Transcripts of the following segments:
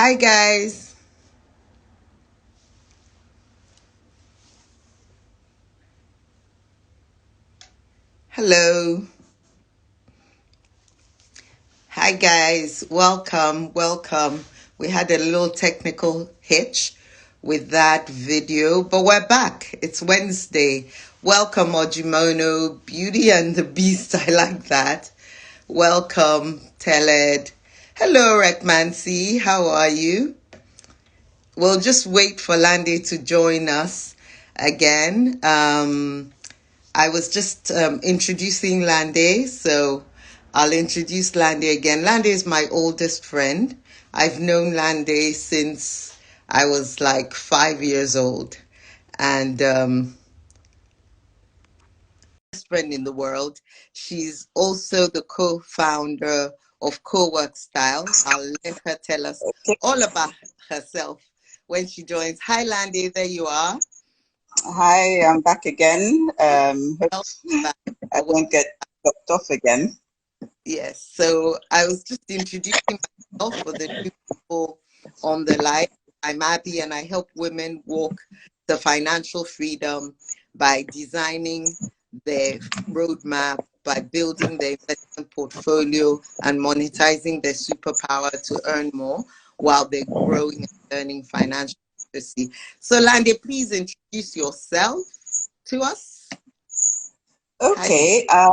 Hi guys. Hello. Hi guys. Welcome. We had a little technical hitch with that video, but we're back. It's Wednesday. Welcome Ojimono, Beauty and the Beast. I like that. Welcome Teled. Hello Rekmansi. How are you? We'll just wait for Landy to join us again. I was just introducing Lande, so I'll introduce Lande again. Lande is my oldest friend. I've known Lande since I was like 5 years old, and best friend in the world. She's also the co-founder of Co-work Style. I'll let her tell us all about herself when she joins. Hi, Lande, there you are. Hi, I'm back again. Hope Welcome back. I won't get dropped off again. Yes, so I was just introducing myself for the new people on the line. I'm Abby, and I help women walk the financial freedom by designing their roadmap, by building their investment portfolio, and monetizing their superpower to earn more while they're growing and learning financial literacy. So, Landy, please introduce yourself to us. Okay, I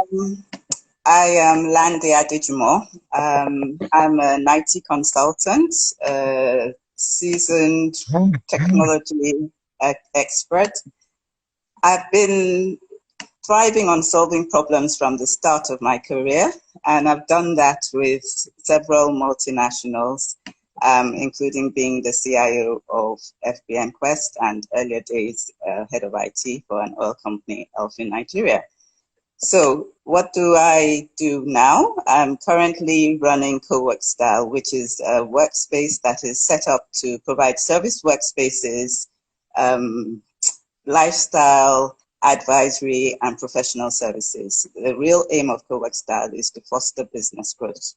am Landy Adejumo. I'm an IT consultant, seasoned technology expert. I've been thriving on solving problems from the start of my career, and I've done that with several multinationals, including being the CIO of FBN Quest and earlier days head of IT for an oil company, Elfin Nigeria. So what do I do now? I'm currently running Co-work Style, which is a workspace that is set up to provide service workspaces, lifestyle, advisory, and professional services. The real aim of Co-work Style is to foster business growth.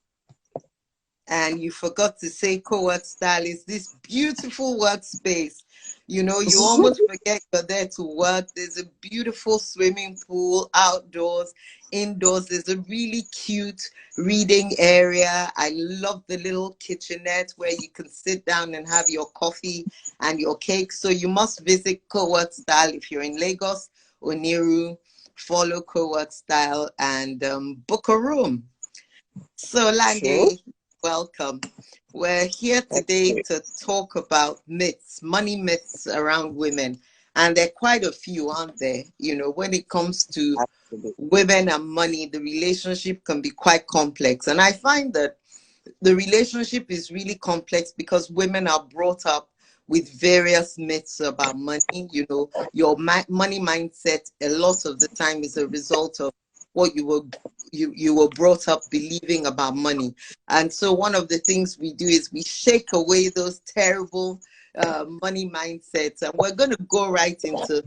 And you forgot to say Co-work Style is this beautiful workspace. You know, you almost forget you're there to work. There's a beautiful swimming pool outdoors, indoors. There's a really cute reading area. I love the little kitchenette where you can sit down and have your coffee and your cake. So you must visit Co-work Style if you're in Lagos or Niru. Follow Co-work Style and book a room. So, Landy, welcome. We're here today to talk about myths, money myths around women. And there are quite a few, aren't there? You know, when it comes to women and money, the relationship can be quite complex. And I find that the relationship is really complex because women are brought up with various myths about money. You know, your money mindset a lot of the time is a result of what you were brought up believing about money. And so one of the things we do is we shake away those terrible money mindsets, and we're going to go right into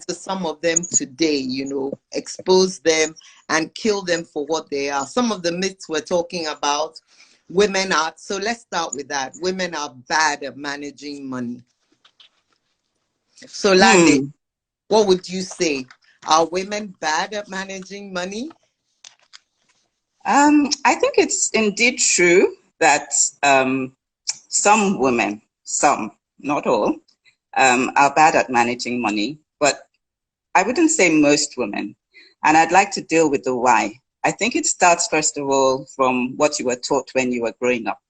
some of them today, you know, expose them and kill them for what they are. Some of the myths we're talking about, women are, so let's start with that. Women are bad at managing money. So Lande, what would you say? Are women bad at managing money? I think it's indeed true that some women, some, not all, are bad at managing money, but I wouldn't say most women. And I'd like to deal with the why. I think it starts, first of all, from what you were taught when you were growing up.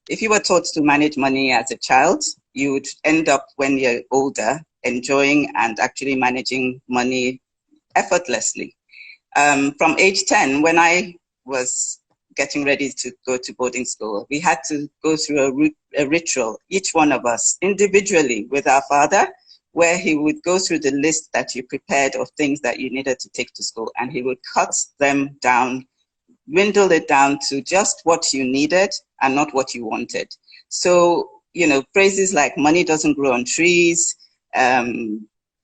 If you were taught to manage money as a child, you would end up when you're older enjoying and actually managing money effortlessly. From age 10, when I was getting ready to go to boarding school, we had to go through a ritual, each one of us individually with our father, where he would go through the list that you prepared of things that you needed to take to school, and he would cut them down, dwindle it down to just what you needed and not what you wanted. So, you know, phrases like money doesn't grow on trees,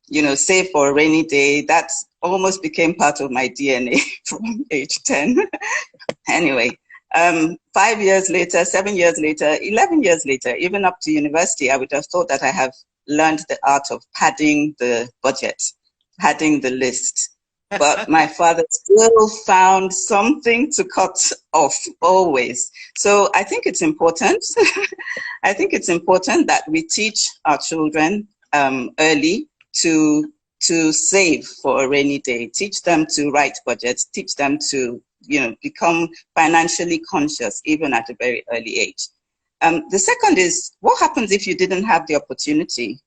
you know, save for a rainy day, that almost became part of my DNA from age 10. Anyway, 5 years later, 7 years later, 11 years later, even up to university, I would have thought that I have learned the art of padding the budget, padding the list. But my father still found something to cut off always. So I think it's important. I think it's important that we teach our children early to save for a rainy day. Teach them to write budgets. Teach them to become financially conscious even at a very early age. The second is, what happens if you didn't have the opportunity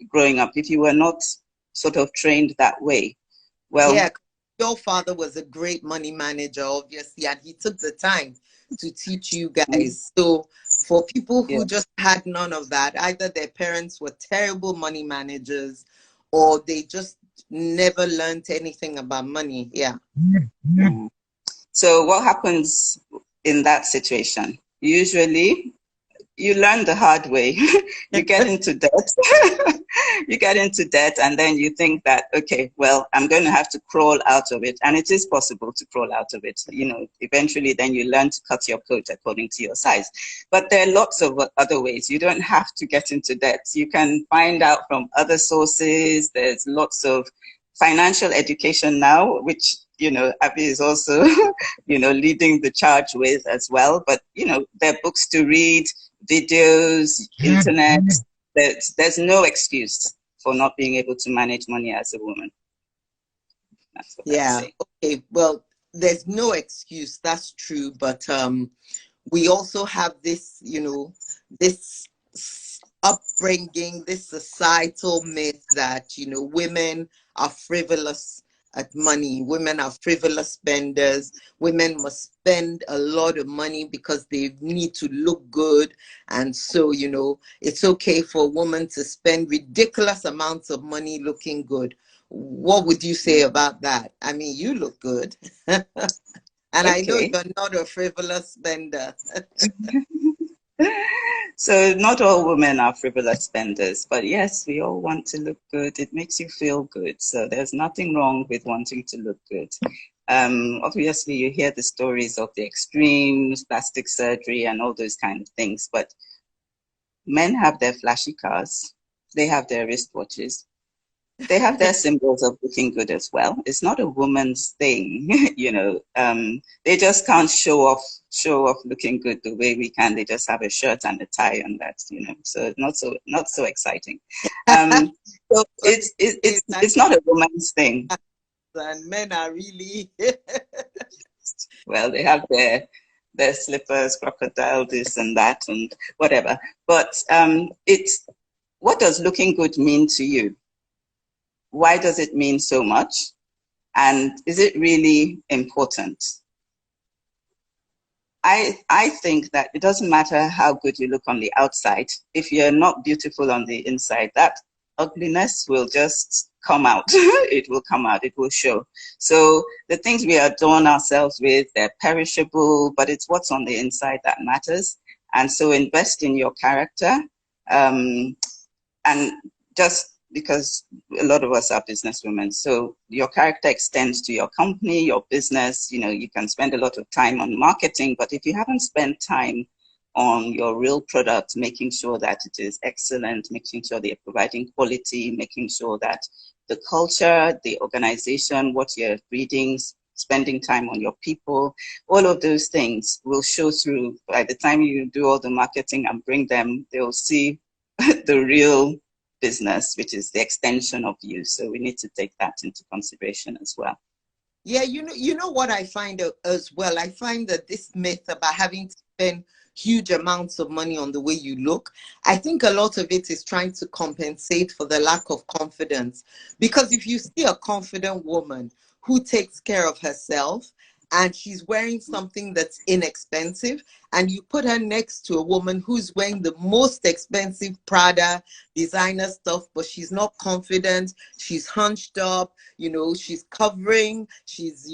growing up, if you were not sort of trained that way? Well, yeah, your father was a great money manager, obviously, and he took the time to teach you guys. So for people yeah. who just had none of that, either their parents were terrible money managers or they just never learned anything about money. Yeah. So what happens in that situation? Usually you learn the hard way. You get into debt. You get into debt, and then you think that, okay, well, I'm going to have to crawl out of it. And it is possible to crawl out of it. Eventually then you learn to cut your coat according to your size. But there are lots of other ways. You don't have to get into debt. You can find out from other sources. There's lots of financial education now, which Abby is also, leading the charge with as well. But, there are books to read, videos, internet. There's no excuse for not being able to manage money as a woman. That's what I say. Okay. Well, there's no excuse. That's true. But we also have this, this upbringing, this societal myth that, women are frivolous at money. Women are frivolous spenders. Women must spend a lot of money because they need to look good. And so, it's okay for a woman to spend ridiculous amounts of money looking good. What would you say about that? I mean, you look good. And okay. I know you're not a frivolous spender. So not all women are frivolous spenders, but yes, we all want to look good. It makes you feel good. So there's nothing wrong with wanting to look good. Obviously, you hear the stories of the extremes, plastic surgery, and all those kind of things. But men have their flashy cars. They have their wristwatches. They have their symbols of looking good as well. It's not a woman's thing, they just can't show off looking good the way we can. They just have a shirt and a tie and that's, so not so exciting. So it's not a woman's thing. And men are really well, they have their slippers, crocodile this and that and whatever. But what does looking good mean to you? Why does it mean so much? And is it really important? I think that it doesn't matter how good you look on the outside. If you're not beautiful on the inside, that ugliness will just come out. It will come out. It will show. So the things we adorn ourselves with, they're perishable, but it's what's on the inside that matters. And so invest in your character. And just because a lot of us are businesswomen, so your character extends to your company, your business. You can spend a lot of time on marketing, but if you haven't spent time on your real product, making sure that it is excellent, making sure they're providing quality, making sure that the culture, the organization, what you're reading, spending time on your people, all of those things will show through. By the time you do all the marketing and bring them, they'll see the real business, which is the extension of you. So we need to take that into consideration as well. Yeah, you know what I find as well? I find that this myth about having to spend huge amounts of money on the way you look, I think a lot of it is trying to compensate for the lack of confidence. Because if you see a confident woman who takes care of herself and she's wearing something that's inexpensive, and you put her next to a woman who's wearing the most expensive Prada designer stuff, but she's not confident, she's hunched up, she's covering, she's,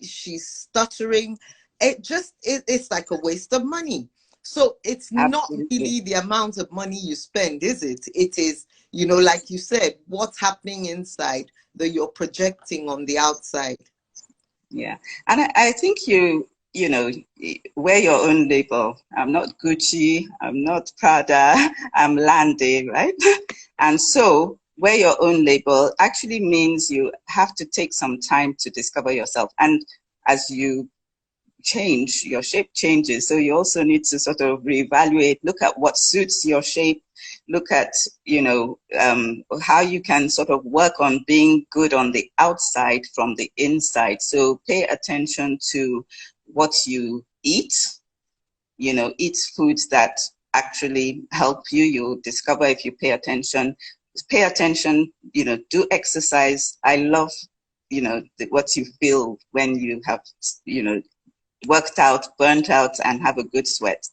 she's stuttering. It's like a waste of money. So it's not really the amount of money you spend, is it? It is, like you said, what's happening inside that you're projecting on the outside. Yeah. And I think you you know, wear your own label. I'm not Gucci, I'm not Prada, I'm Lande, right? And so wear your own label actually means you have to take some time to discover yourself. And as you change, your shape changes. So you also need to sort of reevaluate, look at what suits your shape, look at, how you can sort of work on being good on the outside from the inside. So pay attention to what you eat, eat foods that actually help you. You'll discover if you pay attention, do exercise. I love, what you feel when you have, worked out, burnt out, and have a good sweat.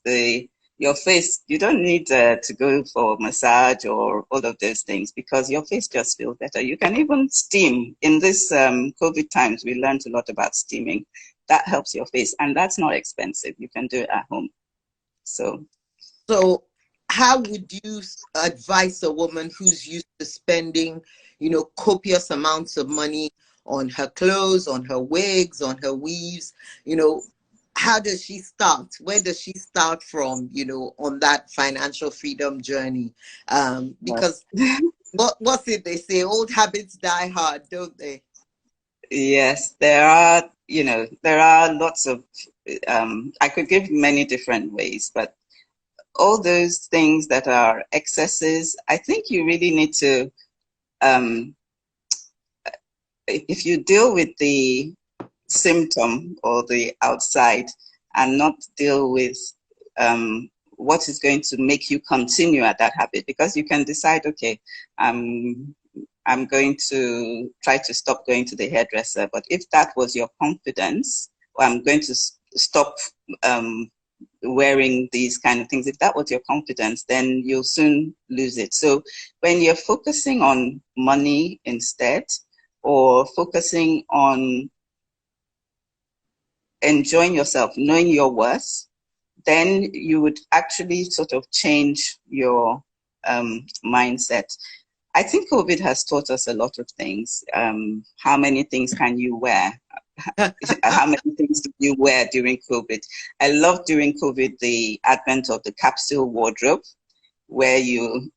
Your face, you don't need to go for massage or all of those things because your face just feels better. You can even steam. In this COVID times, we learned a lot about steaming. That helps your face, and that's not expensive. You can do it at home. So how would you advise a woman who's used to spending, copious amounts of money on her clothes, on her wigs, on her weaves, how does she start? Where does she start from, on that financial freedom journey? Because what's it they say? Old habits die hard, don't they? Yes, there are lots of, I could give many different ways, but all those things that are excesses, I think you really need to, if you deal with the symptom or the outside and not deal with what is going to make you continue at that habit, because you can decide, okay, I'm going to try to stop going to the hairdresser, but if that was your confidence, or I'm going to stop wearing these kind of things, if that was your confidence, then you'll soon lose it. So when you're focusing on money instead, or focusing on enjoying yourself, knowing your worth, then you would actually sort of change your mindset. I think COVID has taught us a lot of things. How many things can you wear? How many things did you wear during COVID? I loved during COVID the advent of the capsule wardrobe, where you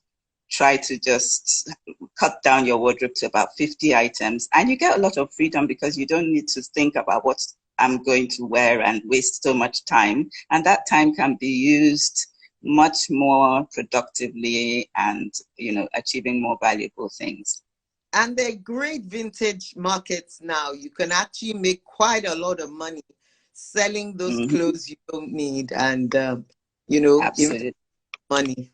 try to just cut down your wardrobe to about 50 items, and you get a lot of freedom because you don't need to think about what I'm going to wear and waste so much time. And that time can be used much more productively and, achieving more valuable things. And they're great vintage markets now. You can actually make quite a lot of money selling those clothes you don't need and, Absolutely. money.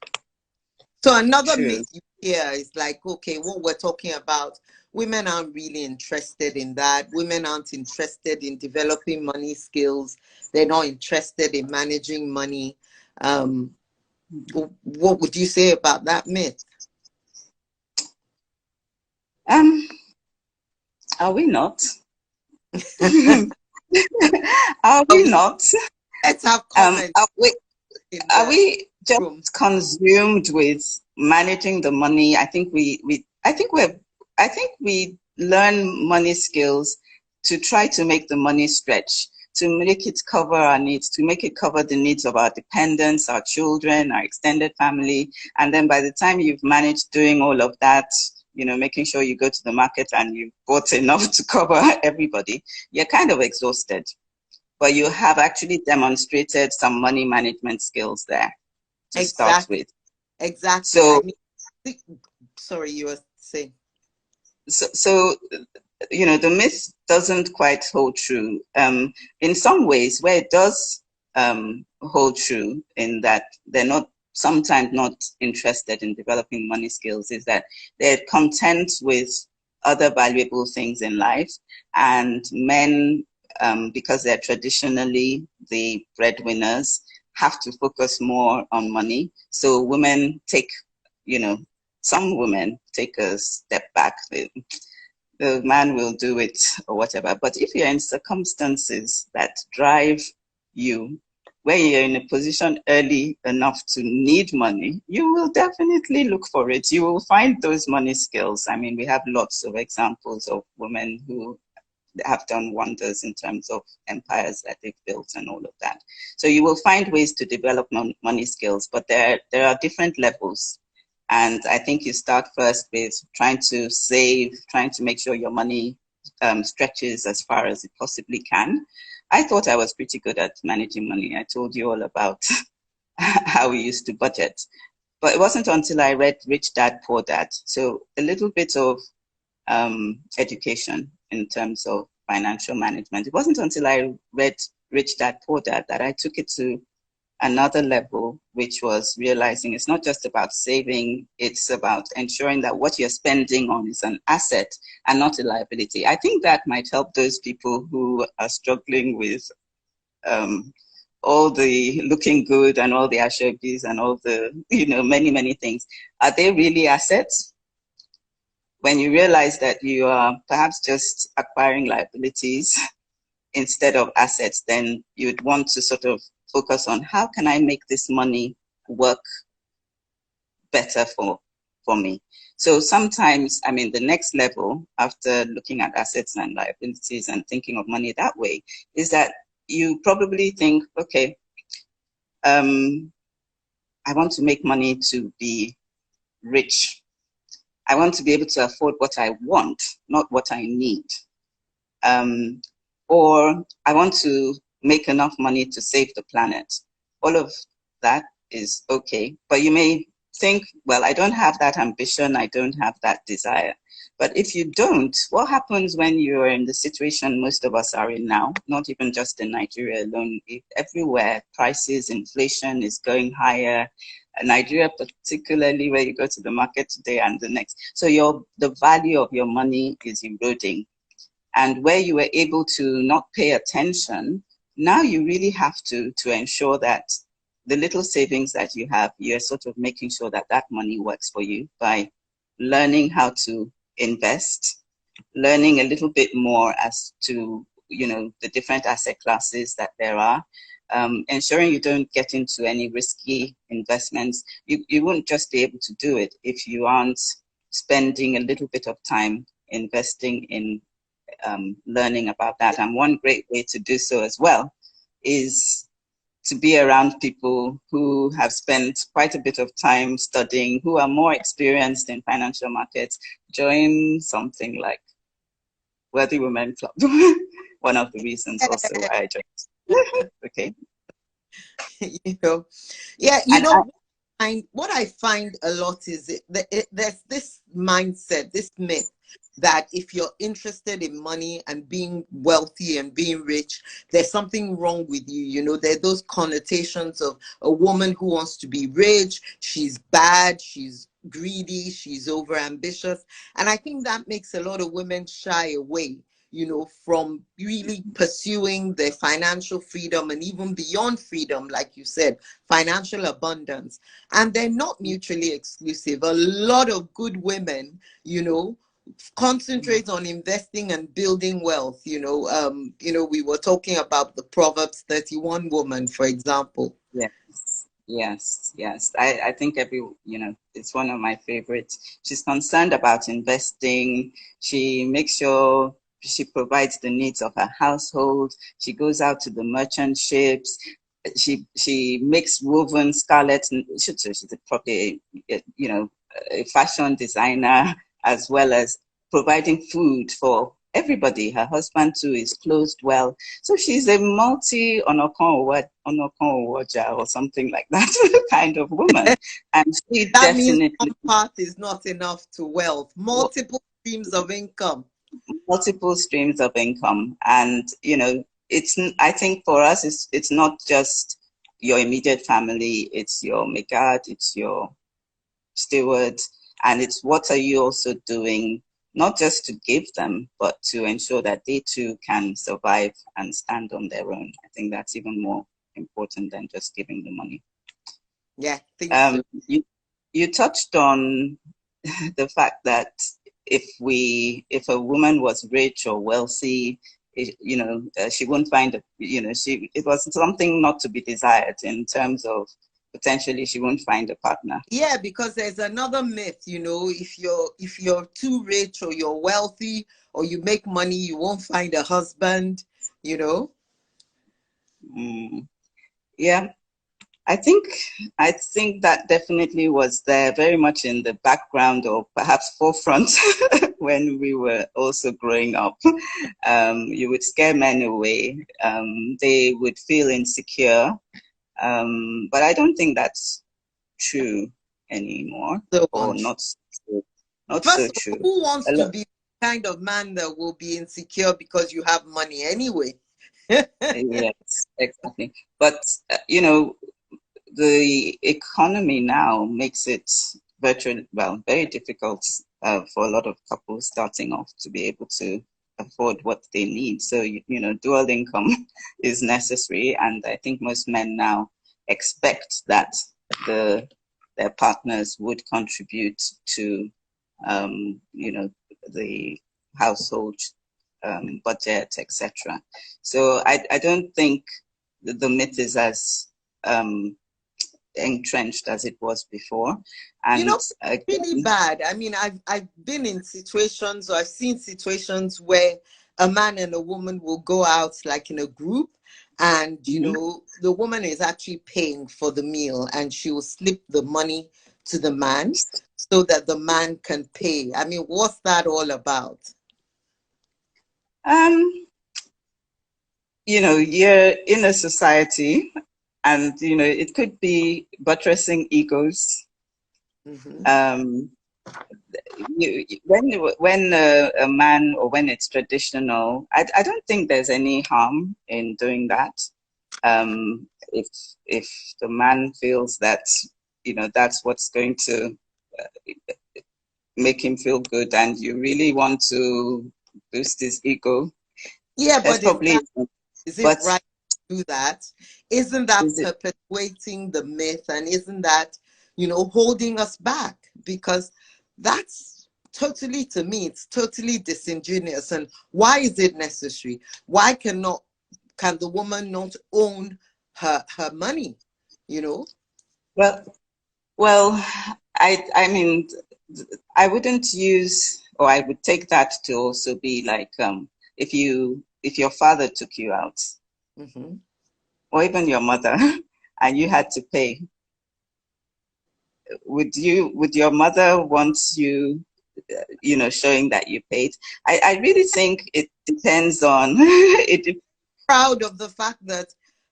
So another True. myth you hear is like, okay, what we're talking about, women aren't really interested in that. Women aren't interested in developing money skills. They're not interested in managing money. What would you say about that myth? Are we not? Are we not? Let's have comments. Are we just consumed with managing the money? I think we learn money skills to try to make the money stretch, to make it cover our needs, to make it cover the needs of our dependents, our children, our extended family. And then by the time you've managed doing all of that, making sure you go to the market and you've bought enough to cover everybody, you're kind of exhausted. But you have actually demonstrated some money management skills there to start with. Exactly. So, sorry, you were saying. So, the myth doesn't quite hold true. In some ways, where it does hold true, in that they're sometimes not interested in developing money skills, is that they're content with other valuable things in life, and men, because they're traditionally the breadwinners, have to focus more on money. So women some women take a step back. The man will do it or whatever. But if you're in circumstances that drive you, where you're in a position early enough to need money, you will definitely look for it. You will find those money skills. I mean, we have lots of examples of women who have done wonders in terms of empires that they've built and all of that. So you will find ways to develop money skills, but there are different levels. And I think you start first with trying to save, trying to make sure your money stretches as far as it possibly can. I thought I was pretty good at managing money. I told you all about how we used to budget. But it wasn't until I read Rich Dad, Poor Dad. So a little bit of education in terms of financial management. It wasn't until I read Rich Dad, Poor Dad that I took it to another level, which was realizing it's not just about saving, it's about ensuring that what you're spending on is an asset and not a liability. I think that might help those people who are struggling with all the looking good and all the ashobis and all the, many, many things. Are they really assets? When you realize that you are perhaps just acquiring liabilities instead of assets, then you'd want to sort of focus on how can I make this money work better for me. So sometimes, the next level after looking at assets and liabilities and thinking of money that way is that you probably think, okay, I want to make money to be rich. I want to be able to afford what I want, not what I need. Or I want to make enough money to save the planet. All of that is okay. But you may think, well, I don't have that ambition. I don't have that desire. But if you don't, what happens when you're in the situation most of us are in now, not even just in Nigeria alone, everywhere, prices, inflation is going higher. Nigeria, particularly where you go to the market today and the next. So the value of your money is eroding. And where you were able to not pay attention, now you really have to ensure that the little savings that you have, you're sort of making sure that that money works for you by learning how to invest, learning a little bit more as to, the different asset classes that there are, ensuring you don't get into any risky investments. You won't just be able to do it if you aren't spending a little bit of time investing in learning about that. And one great way to do so as well is to be around people who have spent quite a bit of time studying, who are more experienced in financial markets. Join something like Wealthy Women Club. One of the reasons also why I joined. Okay. What I find a lot is there's this mindset, this myth that if you're interested in money and being wealthy and being rich, there's something wrong with you. There are those connotations of a woman who wants to be rich, she's bad, she's greedy, she's overambitious. And I think that makes a lot of women shy away, from really pursuing their financial freedom and even beyond freedom, like you said, financial abundance. And they're not mutually exclusive. A lot of good women, concentrate on investing and building wealth. We were talking about the Proverbs 31 woman, for example. Yes. I think it's one of my favorites. She's concerned about investing. She makes sure she provides the needs of her household. She goes out to the merchant ships. She makes woven scarlet. She's probably a fashion designer, as well as providing food for everybody. Her husband too is clothed well. So she's a multi or something like that kind of woman. And she that definitely means one part is not enough to wealth. Multiple streams of income. Multiple streams of income. And I think for us it's not just your immediate family, it's your megad, it's your steward, and it's what are you also doing, not just to give them, but to ensure that they too can survive and stand on their own. I think that's even more important than just giving the money. Yeah, I think so. You touched on the fact that if a woman was rich or wealthy, she wouldn't find it was something not to be desired in terms of potentially she won't find a partner. Yeah, because there's another myth, if you're too rich or you're wealthy or you make money, you won't find a husband, you know. Mm, yeah, I think that definitely was there, very much in the background or perhaps forefront when we were also growing up. You would scare men away. They would feel insecure. But I don't think that's true anymore, So or untrue. not so true. Not so First of all, true. who wants A to lot, be the kind of man that will be insecure because you have money anyway? yes, exactly. But the economy now makes it very difficult for a lot of couples starting off to be able to afford what they need. So, dual income is necessary. And I think most men now expect that their partners would contribute to, the household budget, etc. So I don't think the myth is as entrenched as it was before. You And know, really bad. I mean, I've been in situations, or I've seen situations where a man and a woman will go out like in a group, and mhm. the woman is actually paying for the meal, and she will slip the money to the man so that the man can pay. I mean, what's that all about? um, you're in a society, and it could be buttressing egos. Hmm. Um, when a man, or when it's traditional, I don't think there's any harm in doing that. If the man feels that that's what's going to make him feel good, and you really want to boost his ego, Yeah, that's but probably. is it But right to do that? Isn't that is it? perpetuating the myth, and isn't that, holding us back? Because that's totally, to me, it's totally disingenuous. And why is it necessary? Why can the woman not own her money? You know? Well, well, I mean, I wouldn't use, or I would take that to also be like, if your father took you out, Hmm. or even your mother, and you had to pay, would your mother want you, showing that you paid? I really think it depends on it. Proud of the fact that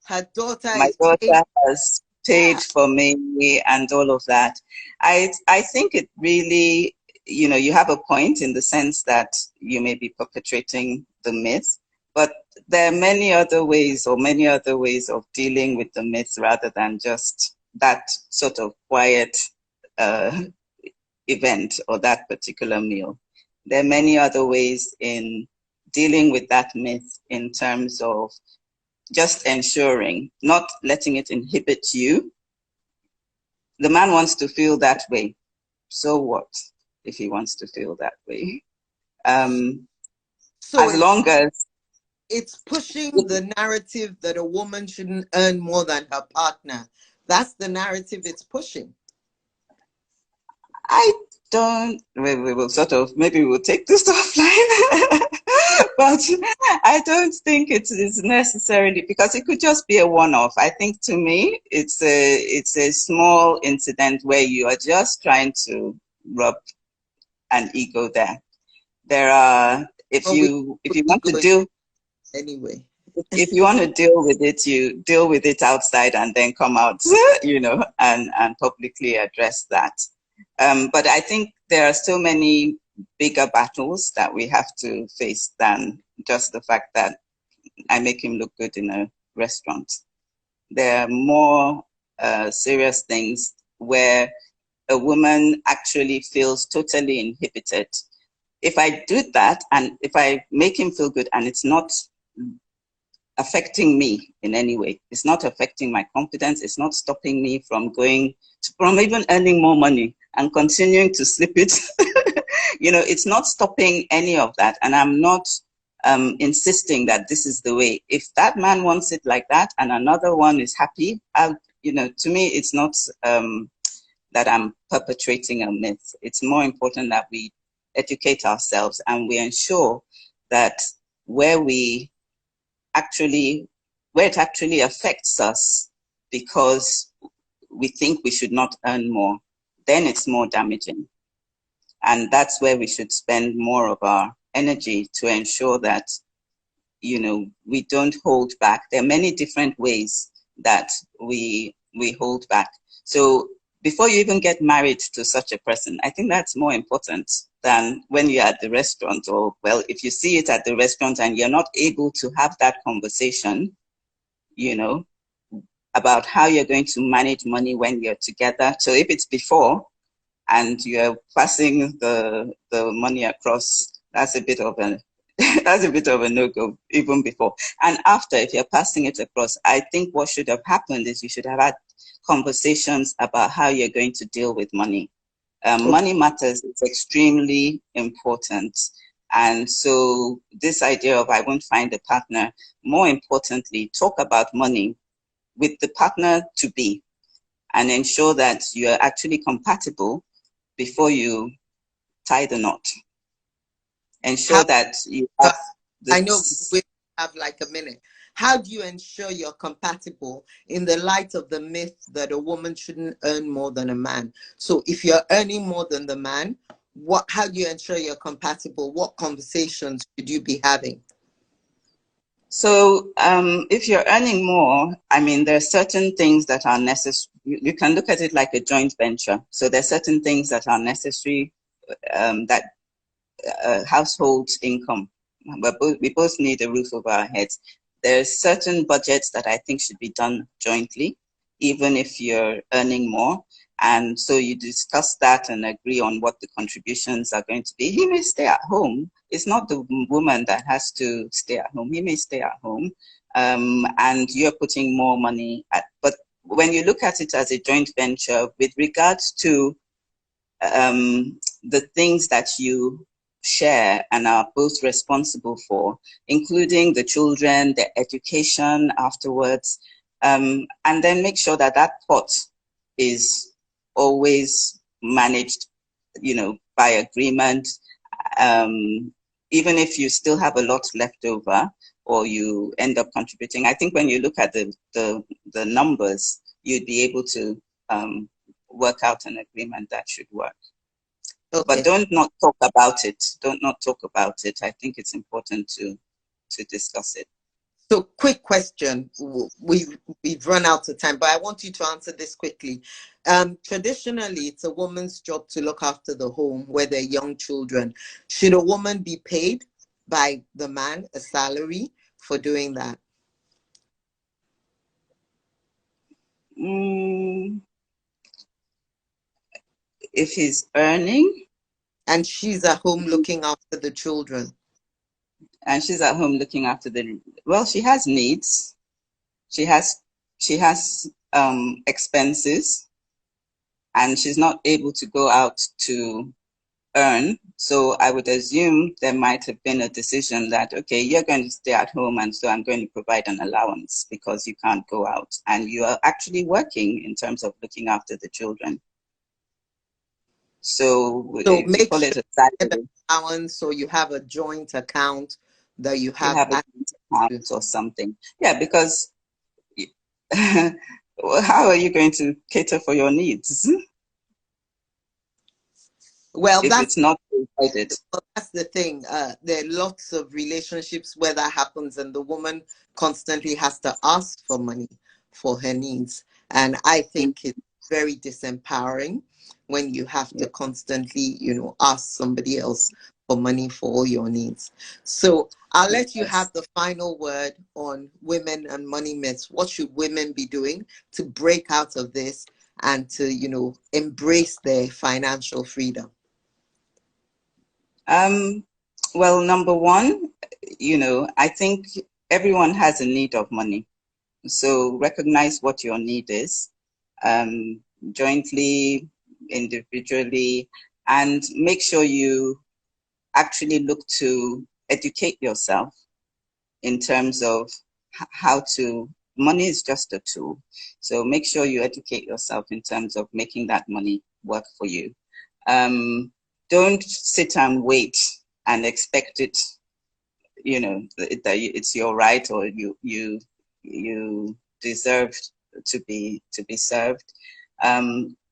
her daughter My is paying. daughter has paid Yeah. for me and all of that. I think it really, you have a point in the sense that you may be perpetrating the myth, but there are many other ways, or many other ways of dealing with the myth, rather than just that sort of quiet uh, event or that particular meal. There are many other ways in dealing with that myth, in terms of just ensuring, not letting it inhibit you. The man wants to feel that way. So what if he wants to feel that way? Um, So as long as it's pushing the narrative that a woman shouldn't earn more than her partner. That's the narrative it's pushing. I don't, we will sort of, maybe we'll take this offline. But I don't think it is necessarily, because it could just be a one-off. I think, to me, it's a small incident where you are just trying to rub an ego there. There are, if But we you want to ego deal anyway. if you want to deal with it, you deal with it outside, and then come out, and publicly address that. But I think there are so many bigger battles that we have to face than just the fact that I make him look good in a restaurant. There are more serious things where a woman actually feels totally inhibited. If I do that, and if I make him feel good, and it's not affecting me in any way, it's not affecting my confidence, it's not stopping me from from even earning more money and continuing to slip it, it's not stopping any of that. And I'm not insisting that this is the way. If that man wants it like that, and another one is happy, to me, it's not that I'm perpetrating a myth. It's more important that we educate ourselves and we ensure that where it actually affects us because we think we should not earn more, then it's more damaging. And that's where we should spend more of our energy to ensure that, we don't hold back. There are many different ways that we hold back. So before you even get married to such a person, I think that's more important than when you're at the restaurant, or, well, if you see it at the restaurant and you're not able to have that conversation, about how you're going to manage money when you're together. So if it's before and you're passing the money across, that's a bit of a no-go even before. And after, if you're passing it across, I think what should have happened is you should have had conversations about how you're going to deal with money. Money matters. It's extremely important. And so this idea of I won't find a partner, more importantly, talk about money with the partner to be and ensure that you're actually compatible before you tie the knot. Ensure that you have this. I know we have like a minute. How do you ensure you're compatible in the light of the myth that a woman shouldn't earn more than a man? So if you're earning more than the man, how do you ensure you're compatible? What conversations should you be having? So if you're earning more, I mean, there are certain things that are necessary. You can look at it like a joint venture. So there are certain things that are necessary, that household income. We both need a roof over our heads. There are certain budgets that I think should be done jointly, even if you're earning more. And so you discuss that and agree on what the contributions are going to be. He may stay at home. It's not the woman that has to stay at home. He may stay at home, and you're putting more money but when you look at it as a joint venture with regards to the things that you share and are both responsible for, including the children, the education afterwards, and then make sure that that pot is always managed, by agreement. Even if you still have a lot left over or you end up contributing, I think when you look at the numbers, you'd be able to work out an agreement that should work. Okay. But don't not talk about it. Don't not talk about it. I think it's important to discuss it. So quick question. We've run out of time, but I want you to answer this quickly. Traditionally, it's a woman's job to look after the home where there are young children. Should a woman be paid by the man a salary for doing that? If he's earning. And she's at home looking after the children. And she's at home looking after well, she has needs. She has expenses, and she's not able to go out to earn. So I would assume there might have been a decision that, okay, you're going to stay at home, and so I'm going to provide an allowance because you can't go out. And you are actually working in terms of looking after the children. So make sure it a allowance, so you have a joint account that you have a joint account or something. Yeah, because how are you going to cater for your needs? Well, if it's not provided. Well, that's the thing. There are lots of relationships where that happens, and the woman constantly has to ask for money for her needs. And I think it's very disempowering when you have to constantly, ask somebody else for money for all your needs. So I'll let you have the final word on women and money myths. What should women be doing to break out of this and to, embrace their financial freedom? Well, number one, I think everyone has a need of money. So recognize what your need is, jointly, individually, and make sure you actually look to educate yourself in terms of how to money is just a tool. So make sure you educate yourself in terms of making that money work for you. Don't sit and wait and expect it, you know, that it's your right, or you deserve to be served.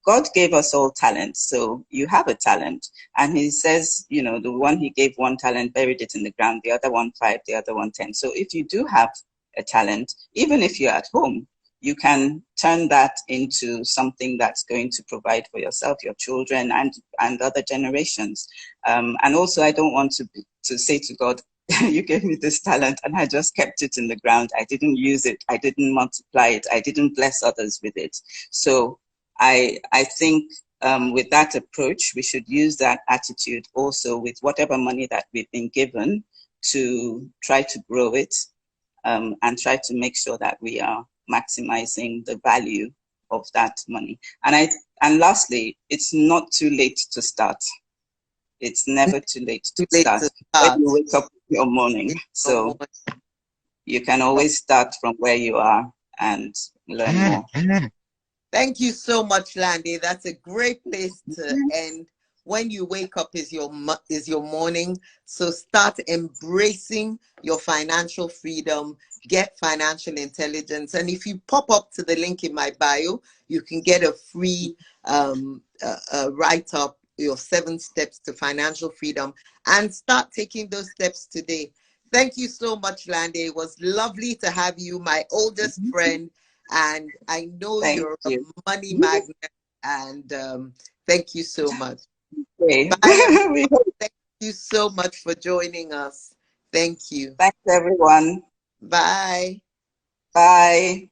God gave us all talents. So you have a talent, and he says, you know, the one he gave 1 talent, buried it in the ground, the other one 5, the other one 10. So if you do have a talent, even if you're at home, you can turn that into something that's going to provide for yourself, your children, and other generations. And also, I don't want to say to God, you gave me this talent and I just kept it in the ground. I didn't use it. I didn't multiply it. I didn't bless others with it. So I think with that approach, we should use that attitude also with whatever money that we've been given, to try to grow it, and try to make sure that we are maximizing the value of that money. And lastly, it's not too late to start. It's never too late to start when you wake up in your morning. So you can always start from where you are and learn more. Thank you so much, Landy. That's a great place to end. When you wake up is your morning. So start embracing your financial freedom, get financial intelligence. And if you pop up to the link in my bio, you can get a free write-up, your 7 steps to financial freedom, and start taking those steps today. Thank you so much, Landy. It was lovely to have you, my oldest friend. And I know you're a money magnet, and thank you so much. Okay. Bye. Thank you so much for joining us. Thank you. Thanks, everyone. Bye. Bye.